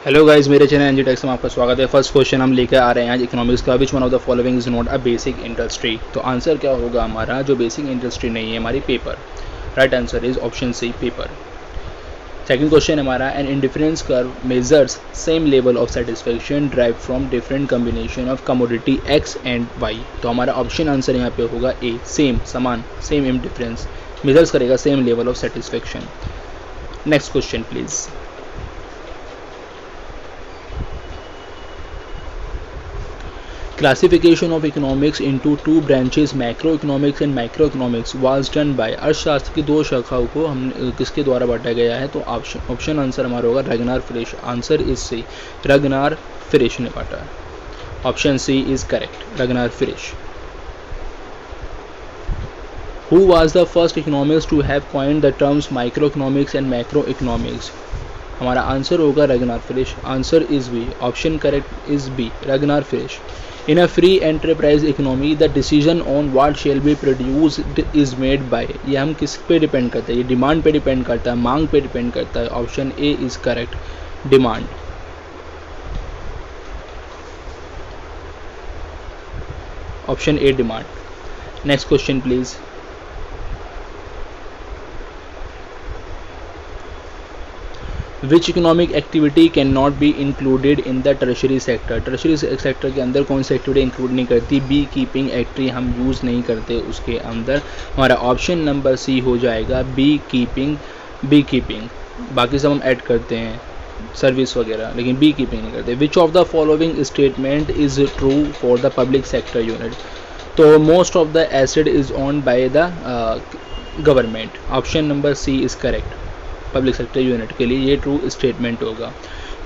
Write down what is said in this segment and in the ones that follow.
Hello guys, मेरे channel NG takes में आपका स्वागत है। फर्स्ट क्वेश्चन हम लेकर आ रहे हैं आज इकोनॉमिक्स का। Which one of the following is not a basic industry. तो आंसर क्या होगा हमारा, जो बेसिक इंडस्ट्री नहीं है हमारी, paper. Right answer is option C, paper. Second question हमारा, an indifference curve measures same level of satisfaction drive from different combination of commodity X and Y. तो हमारा ऑप्शन आंसर यहाँ पे होगा ए, सेम, समान, सेम इंडिफरेंस मेजर्स करेगा same level of satisfaction. Next question please. Classification of economics into two branches, macroeconomics and microeconomics, was done by। अर्थशास्त्र की दो शाखाओं को हम किसके द्वारा बांटा गया है? तो ऑप्शन आंसर हमारा होगा रगनार फ्रिश। आंसर इज सी, रगनार फ्रिश ने बांटा है। Option C is correct, Ragnar Frisch. Who was the first economist to have coined the terms microeconomics and macroeconomics? हमारा आंसर होगा Ragnar Frisch. Answer is B, option correct is B, Ragnar Frisch. In a free enterprise economy, the decision on what shall be produced is made by। ये हम किस पे depend करता है? ये demand पे डिपेंड करता है, मांग पे डिपेंड करता है। Option A is correct, demand. Option A demand. Next question please. Which economic activity can not be included in the tertiary sector. Tertiary sector के अंदर कौन सी एक्टिविटी इंक्लूड नहीं करती? बी कीपिंग एक्टिविटी हम यूज़ नहीं करते उसके अंदर। हमारा ऑप्शन नंबर सी हो जाएगा बी कीपिंग। बी कीपिंग बाकी सब हम ऐड करते हैं, सर्विस वगैरह, लेकिन बी कीपिंग नहीं करते। Which of the following statement is true for the public sector unit. तो most of the asset is owned by the government. Option number C is correct, public sector unit के लिए ये true statement होगा।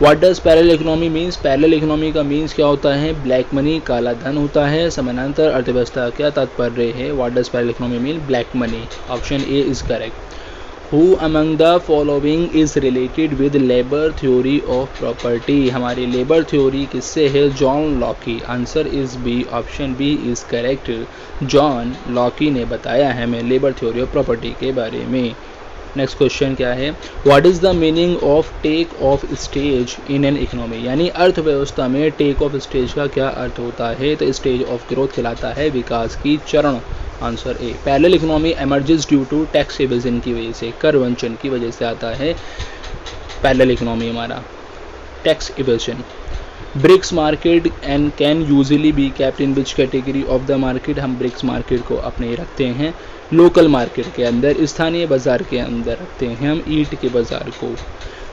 What does parallel economy means. Parallel economy का means क्या होता है? Black money, काला धन होता है। समानांतर अर्थव्यवस्था क्या तात्पर्य है? What does parallel economy mean? Black money. Option A is correct. Who among the following is related with labour theory of property. हमारी लेबर थ्योरी किससे है? John Locke. Answer is B, option B is correct. John Locke ने बताया है हमें labour theory of property के बारे में। नेक्स्ट क्वेश्चन क्या है? What is the meaning of take off stage in an economy. यानी अर्थव्यवस्था में टेक ऑफ स्टेज का क्या अर्थ होता है? तो स्टेज ऑफ ग्रोथ कहलाता है, विकास की चरण। Answer A. Parallel economy emerges due to tax evasion की वजह से, कर वंचन की वजह से आता है पैरेलल इकोनॉमी हमारा, tax evasion. Bricks market and can usually be kept in which category of the market. हम ब्रिक्स मार्केट को अपने रखते हैं लोकल मार्केट के अंदर, स्थानीय बाजार के अंदर रखते हैं हम ईंट के बाजार को।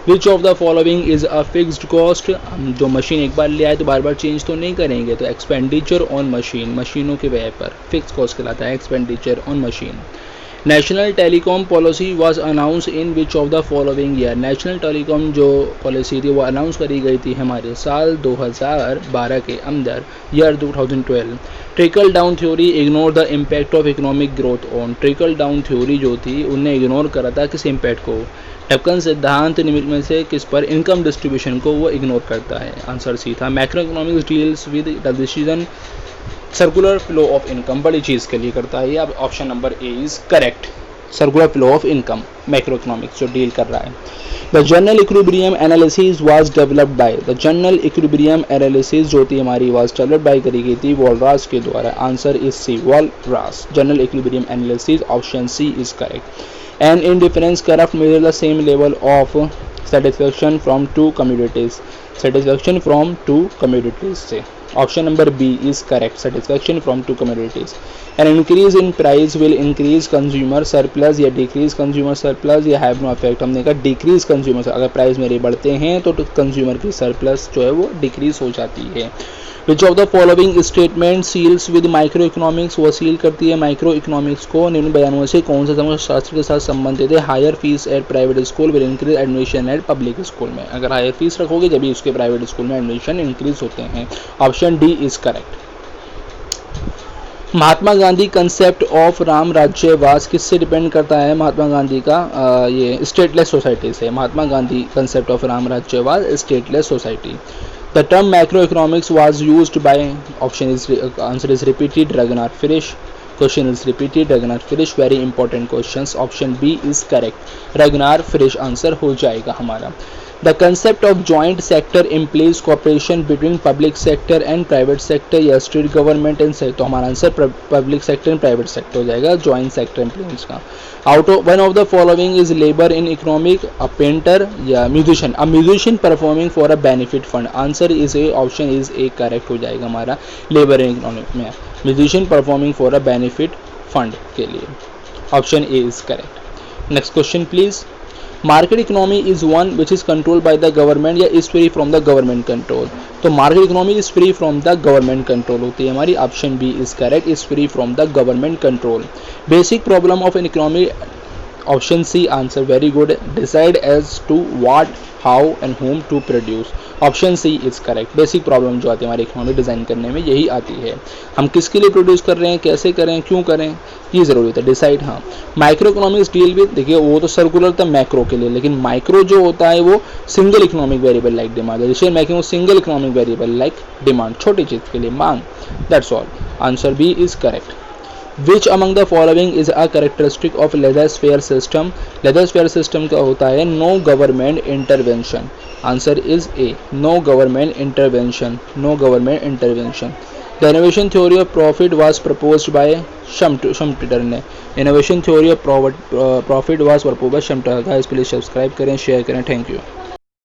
विच of the following is a fixed cost. हम जो मशीन एक बार ले आए तो बार बार चेंज तो नहीं करेंगे, तो एक्सपेंडिचर ऑन मशीन, मशीनों के व्यय पर फिक्स कॉस्ट कहलाता है expenditure on machine. National telecom policy was announce in which of the following year. National telecom जो पॉलिसी थी वो अनाउंस करी गई थी हमारे साल 2012 के अंदर, year 2012। Trickle down theory ignore the impact of economic growth on. Trickle down theory जो थी उनने इग्नोर करा था किस इम्पैक्ट को? टपकन सिद्धांत निम्न में से किस पर? इनकम डिस्ट्रीब्यूशन को वो इग्नोर करता है। आंसर सी था। Macro economics deals with the decision circular flow of income, बड़ी चीज़ के लिए करता है ये। अब option number A is correct, circular flow of income macro economics जो डील कर रहा है। The general equilibrium analysis was developed by. The general equilibrium analysis जो थी हमारी वाज डेवलप्ड बाय करी गई थी वॉलरास के द्वारा। Answer is C, Walras. General equilibrium analysis, option C is correct. An indifference curve measure the same level of satisfaction from two communities. Satisfaction from two communities से। Option number B is correct, satisfaction from two communities. An increase in price will increase consumer surplus या decrease consumer surplus या have no effect. हमने कहा decrease consumer, अगर price मेरे बढ़ते हैं तो कंज्यूमर की सरप्लस जो है वो डिक्रीज हो जाती है। Which of the following statement seals with micro economics. वो सील करती है माइक्रो इकोनॉमिक्स को। निम्न बयानों से कौन सा समाजशास्त्र के साथ संबंधित है? Higher fees at private school will increase admission at public school में। अगर हायर फीस रखोगे जब भी उसके प्राइवेट स्कूल में एडमिशन इंक्रीज होते हैं। Option D is correct. Mahatma Gandhi concept of Ram राज्यवास किससे डिपेंड करता है? महात्मा गांधी का ये स्टेटलेस सोसाइटी से। महात्मा गांधी कंसेप्ट ऑफ राम राज्यवास, stateless society. The term macroeconomics was used by, option is, answer is repeated, Ragnar Frisch. Question is repeated, Ragnar Frisch. Very important questions. Option B is correct, Ragnar Frisch आंसर हो जाएगा हमारा। The concept of joint sector implies cooperation between public sector and private sector या state government and sector. तो हमारा answer public sector and private sector हो जाएगा joint sector implies का। Out of one of the following is labour in economic, a painter या musician, a musician performing for a benefit fund. Answer is A, option is A correct हो जाएगा हमारा labour in economic में, musician performing for a benefit fund के लिए, option A is correct. Next question please. Market economy is one which is controlled by the government या is free from the government control. तो market economy is free from the government control होती है हमारी, option B is correct, is free from the government control. Basic problem of an economy, option C answer, very good, decide as to what, how and whom to produce, option C is correct. Basic problem जो आती है हमारी economy design करने में यही आती है, हम किसके लिए प्रोड्यूस कर रहे हैं, कैसे करें, क्यों करें, ये ज़रूरी होता है, डिसाइड। हाँ, माइक्रो इकोनॉमिक्स डील विद, देखिए वो तो सर्कुलर था मैक्रो के लिए, लेकिन माइक्रो जो होता है वो single economic variable like demand, decision making single economic variable like demand, छोटी चीज़ के लिए मांग, that's all, answer B is correct. Which among the following is a characteristic of laissez-faire system? laissez-faire system का होता है no government intervention, answer is A, no government intervention, no government intervention. The innovation theory of profit was proposed by Schumpeter ने, innovation theory of profit was proposed by Schumpeter। guys please subscribe करें, share करें, thank you.